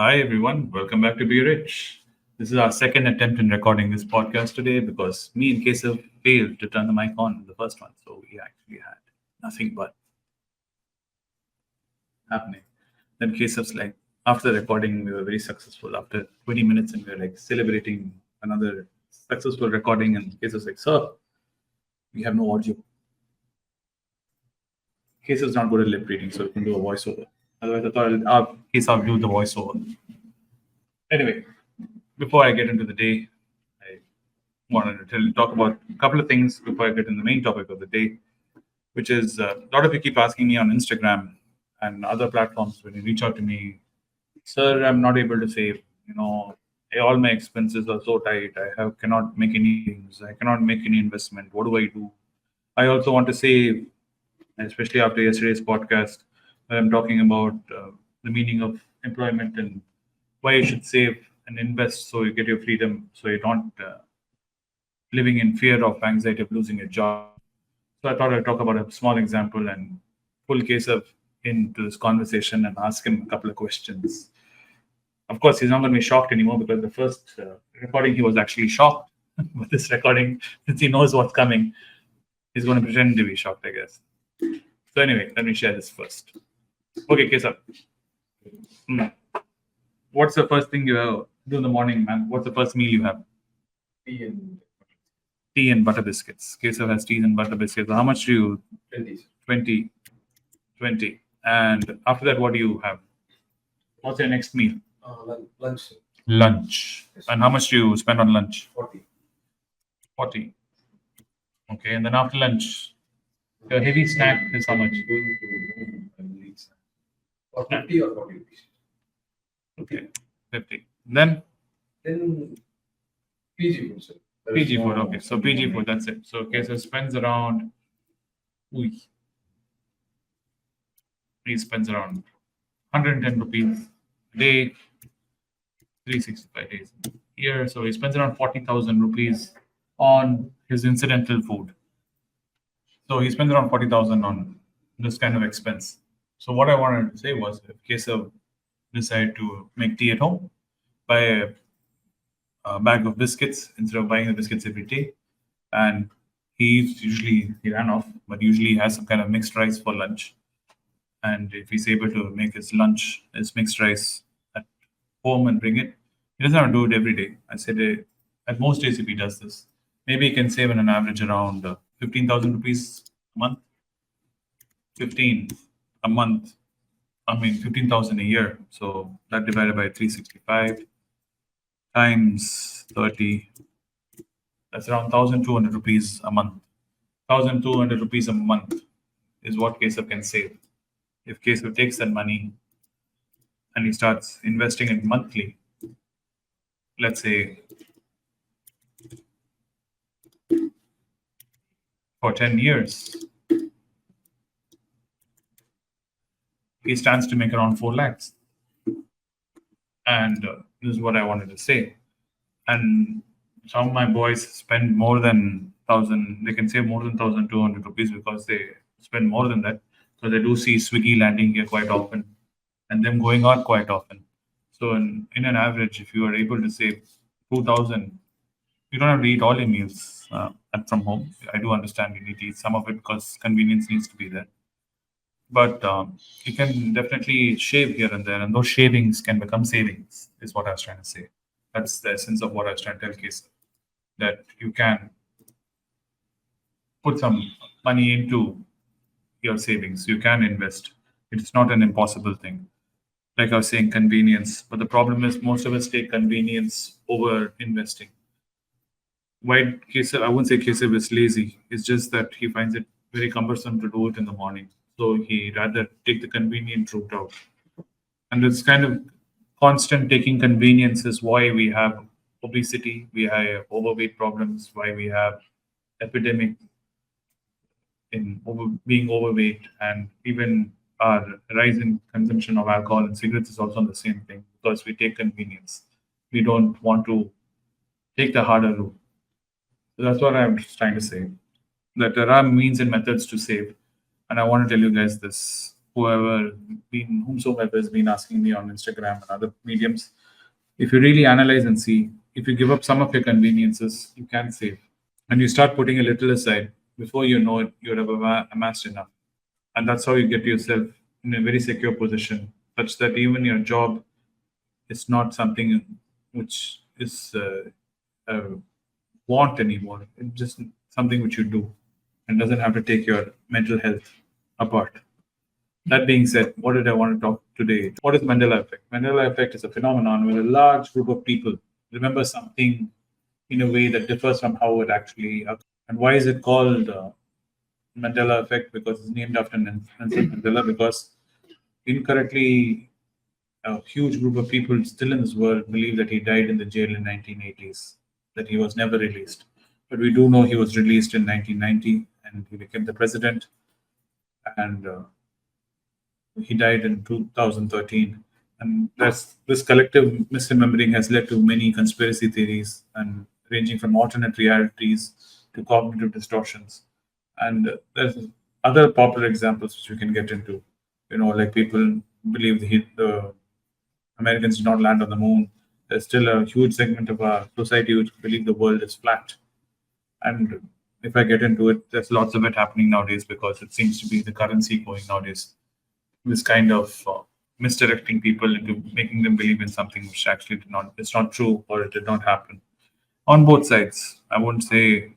Hi, everyone. Welcome back to Be Rich. This is our second attempt in recording this podcast today because me and Keshav failed to turn the mic on in the first one. So we actually had nothing but happening. Then Keshav's like, after the recording, we were very successful. After 20 minutes, and we were like celebrating another successful recording. And Keshav's like, Sir, we have no audio. Keshav's not good at lip reading, so we can do a voiceover. Otherwise, I thought Keshav do the voiceover. Anyway, before I get into the day, I wanted to talk about a couple of things before I get into the main topic of the day, which is a lot of you keep asking me on Instagram and other platforms when you reach out to me, Sir, I'm not able to save. All my expenses are so tight. Cannot make any things. I cannot make any investment. What do I do? I also want to save, especially after yesterday's podcast, where I'm talking about the meaning of employment and why you should save and invest so you get your freedom, so you're not living in fear of anxiety of losing your job. So I thought I'd talk about a small example and pull Keshav into this conversation and ask him a couple of questions. Of course, he's not going to be shocked anymore because the first recording he was actually shocked. With this recording, since he knows what's coming, he's going to pretend to be shocked, I guess. So anyway, let me share this first. Okay, Keshav. What's the first thing you do in the morning, man? What's the first meal you have? Tea and butter biscuits. Keshav has tea and butter biscuits. How much do you? 20. 20. 20. And after that, what do you have? What's your next meal? Lunch. Lunch. Yes. And how much do you spend on lunch? 40. 40. Okay, and then after lunch, your heavy snack is how much? Going to family snack. Or 50 or 40 rupees. Okay, 50. Then Then PG food, sir. PG food. Okay, so PG food, that's it. So Keshav spends around, he spends around 110 rupees a day, 365 days a year. So he spends around 40,000 rupees on his incidental food. So he spends around 40,000 on this kind of expense. So what I wanted to say was, if Keshav decided to make tea at home, buy a bag of biscuits instead of buying the biscuits every day, and he ran off, but usually has some kind of mixed rice for lunch. And if he's able to make his lunch, his mixed rice at home and bring it, he doesn't have to do it every day. I said at most days if he does this, maybe he can save on an average around 15,000 rupees a month. 15 a month. 15,000 a year. So that divided by 365 times 30, that's around 1,200 rupees a month. 1,200 rupees a month is what Keshav can save. If Keshav takes that money and he starts investing it monthly, let's say for 10 years, he stands to make around 4 lakhs. And this is what I wanted to say. And some of my boys spend more than 1,000, they can save more than 1,200 rupees because they spend more than that. So they do see Swiggy landing here quite often and them going out quite often. So in an average, if you are able to save 2,000, you don't have to eat all your meals from home. I do understand you need to eat some of it because convenience needs to be there. But you can definitely shave here and there, and those shavings can become savings, is what I was trying to say. That's the essence of what I was trying to tell Keshav, that you can put some money into your savings. You can invest. It's not an impossible thing. Like I was saying, convenience. But the problem is most of us take convenience over investing. Why Keshav? I wouldn't say Keshav is lazy. It's just that he finds it very cumbersome to do it in the morning. So he rather take the convenient route out. And this kind of constant taking convenience is why we have obesity, we have overweight problems, why we have epidemic in being overweight, and even our rise in consumption of alcohol and cigarettes is also the same thing because we take convenience. We don't want to take the harder route. So that's what I'm just trying to say. That there are means and methods to save. And I want to tell you guys this. whomsoever has been asking me on Instagram and other mediums. If you really analyze and see, if you give up some of your conveniences, you can save. And you start putting a little aside, before you know it, you have amassed enough. And that's how you get yourself in a very secure position, such that even your job is not something which is a want anymore. It's just something which you do and doesn't have to take your mental health apart. That being said, what did I want to talk today? What is Mandela Effect? Mandela Effect is a phenomenon where a large group of people remember something in a way that differs from how it actually occurred. And why is it called Mandela Effect? Because it's named after Nelson Mandela. Because incorrectly, a huge group of people still in this world believe that he died in the jail in 1980s, that he was never released. But we do know he was released in 1990 and he became the president. And he died in 2013. And this collective misremembering has led to many conspiracy theories and ranging from alternate realities to cognitive distortions. And there's other popular examples which we can get into. Like people believe the Americans did not land on the moon. There's still a huge segment of our society which believe the world is flat. And if I get into it, there's lots of it happening nowadays because it seems to be the currency going nowadays. This kind of misdirecting people into making them believe in something which actually it's not true or it did not happen. On both sides, I wouldn't say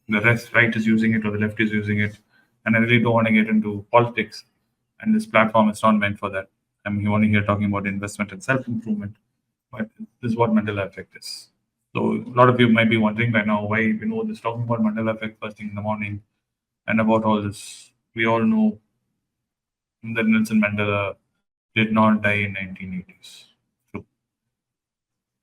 the right is using it or the left is using it. And I really don't want to get into politics. And this platform is not meant for that. I'm only here talking about investment and self improvement. But this is what Mandela Effect is. So a lot of you might be wondering by now why Vinod is talking about Mandela Effect first thing in the morning and about all this. We all know that Nelson Mandela did not die in 1980s. True.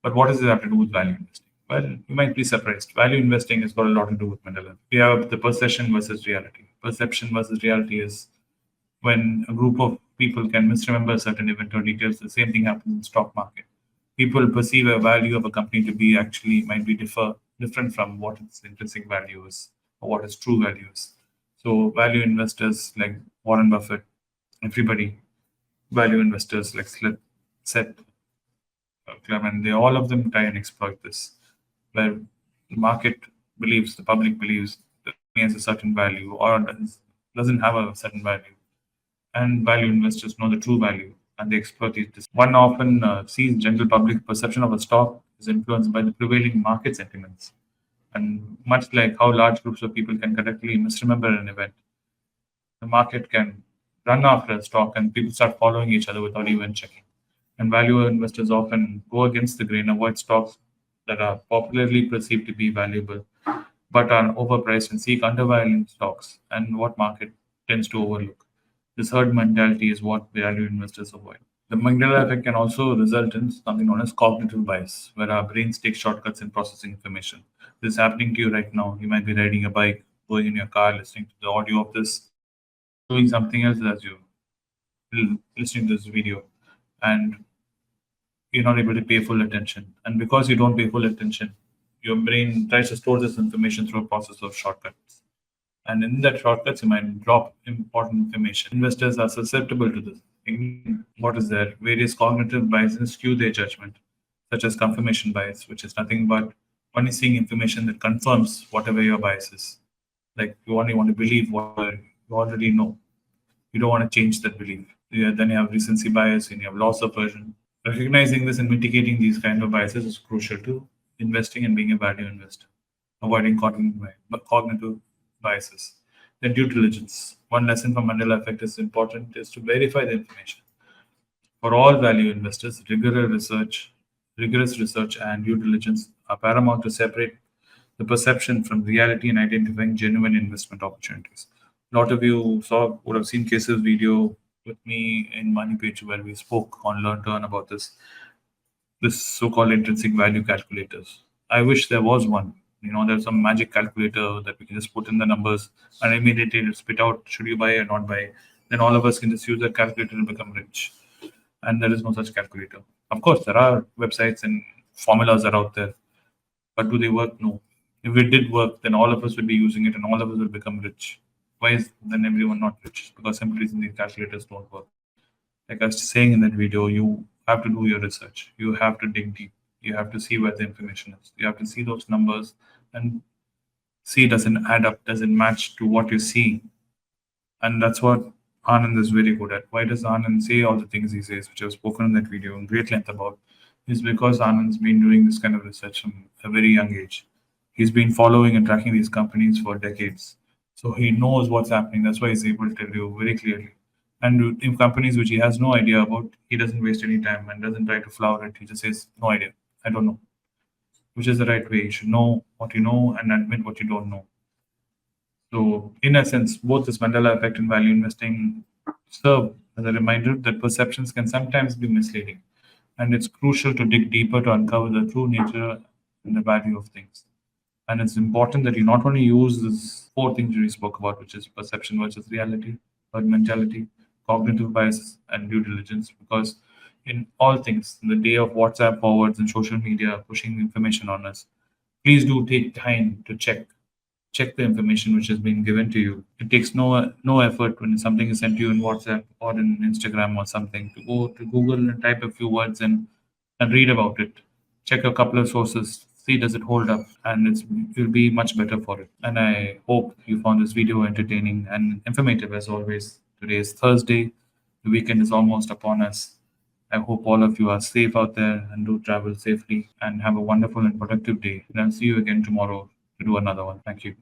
But what does it have to do with value investing? Well, you might be surprised. Value investing has got a lot to do with Mandela. We have the perception versus reality. Perception versus reality is when a group of people can misremember certain event or details. The same thing happens in stock market. People perceive a value of a company to be actually might be different from what its intrinsic value is or what its true value is. So value investors like Warren Buffett, everybody, value investors like Seth Klarman, they all of them try and exploit this, where the market believes, the public believes that it has a certain value or doesn't have a certain value, and value investors know the true value and they exploit it. One often sees general public perception of a stock is influenced by the prevailing market sentiments, and much like how large groups of people can correctly misremember an event, the market can run after a stock and people start following each other without even checking. And value investors often go against the grain, avoid stocks that are popularly perceived to be valuable but are overpriced and seek undervalued stocks and what market tends to overlook. This herd mentality is what value investors avoid. The Mandela effect can also result in something known as cognitive bias, where our brains take shortcuts in processing information. This is happening to you right now. You might be riding a bike, going in your car, listening to the audio of this, or doing something else as you listening to this video, and you're not able to pay full attention. And because you don't pay full attention, your brain tries to store this information through a process of shortcuts. And in that shortcuts, you might drop important information. Investors are susceptible to this. What is there? Various cognitive biases skew their judgment, such as confirmation bias, which is nothing but only seeing information that confirms whatever your bias is. Like you only want to believe what you already know. You don't want to change that belief. Then you have recency bias and you have loss aversion. Recognizing this and mitigating these kind of biases is crucial to investing and being a value investor. Avoiding cognitive biases. Then due diligence. One lesson from Mandela Effect is important is to verify the information. For all value investors, rigorous research and due diligence are paramount to separate the perception from reality and identifying genuine investment opportunities. A lot of you would have seen Case's video with me in Money Page where we spoke on Learn to Earn about this so-called intrinsic value calculators. I wish there was one. There's some magic calculator that we can just put in the numbers and immediately it'll spit out should you buy or not buy. Then all of us can just use that calculator and become rich. And there is no such calculator. Of course, there are websites and formulas are out there, but do they work? No. If it did work, then all of us would be using it and all of us will become rich. Why is then everyone not rich? Because simply reason these calculators don't work. Like I was saying in that video, you have to do your research. You have to dig deep. You have to see where the information is. You have to see those numbers and see does it add up, does it match to what you're seeing. And that's what Anand is very good at. Why does Anand say all the things he says, which I've spoken in that video in great length about, is because Anand's been doing this kind of research from a very young age. He's been following and tracking these companies for decades. So he knows what's happening. That's why he's able to tell you very clearly. And in companies which he has no idea about, he doesn't waste any time and doesn't try to flower it. He just says, no idea. I don't know. Which is the right way. You should know what you know and admit what you don't know. So, in essence, both this Mandela effect and value investing serve as a reminder that perceptions can sometimes be misleading, and it's crucial to dig deeper to uncover the true nature and the value of things. And it's important that you not only use these four things we spoke about, which is perception versus reality, herd mentality, cognitive bias, and due diligence, because in all things, in the day of WhatsApp forwards and social media pushing information on us, please do take time to check the information which has been given to you. It takes no effort when something is sent to you in WhatsApp or in Instagram or something to go to Google and type a few words and read about it. Check a couple of sources, see does it hold up, and you'll be much better for it. And I hope you found this video entertaining and informative as always. Today is Thursday. The weekend is almost upon us. I hope all of you are safe out there and do travel safely and have a wonderful and productive day. And I'll see you again tomorrow to do another one. Thank you.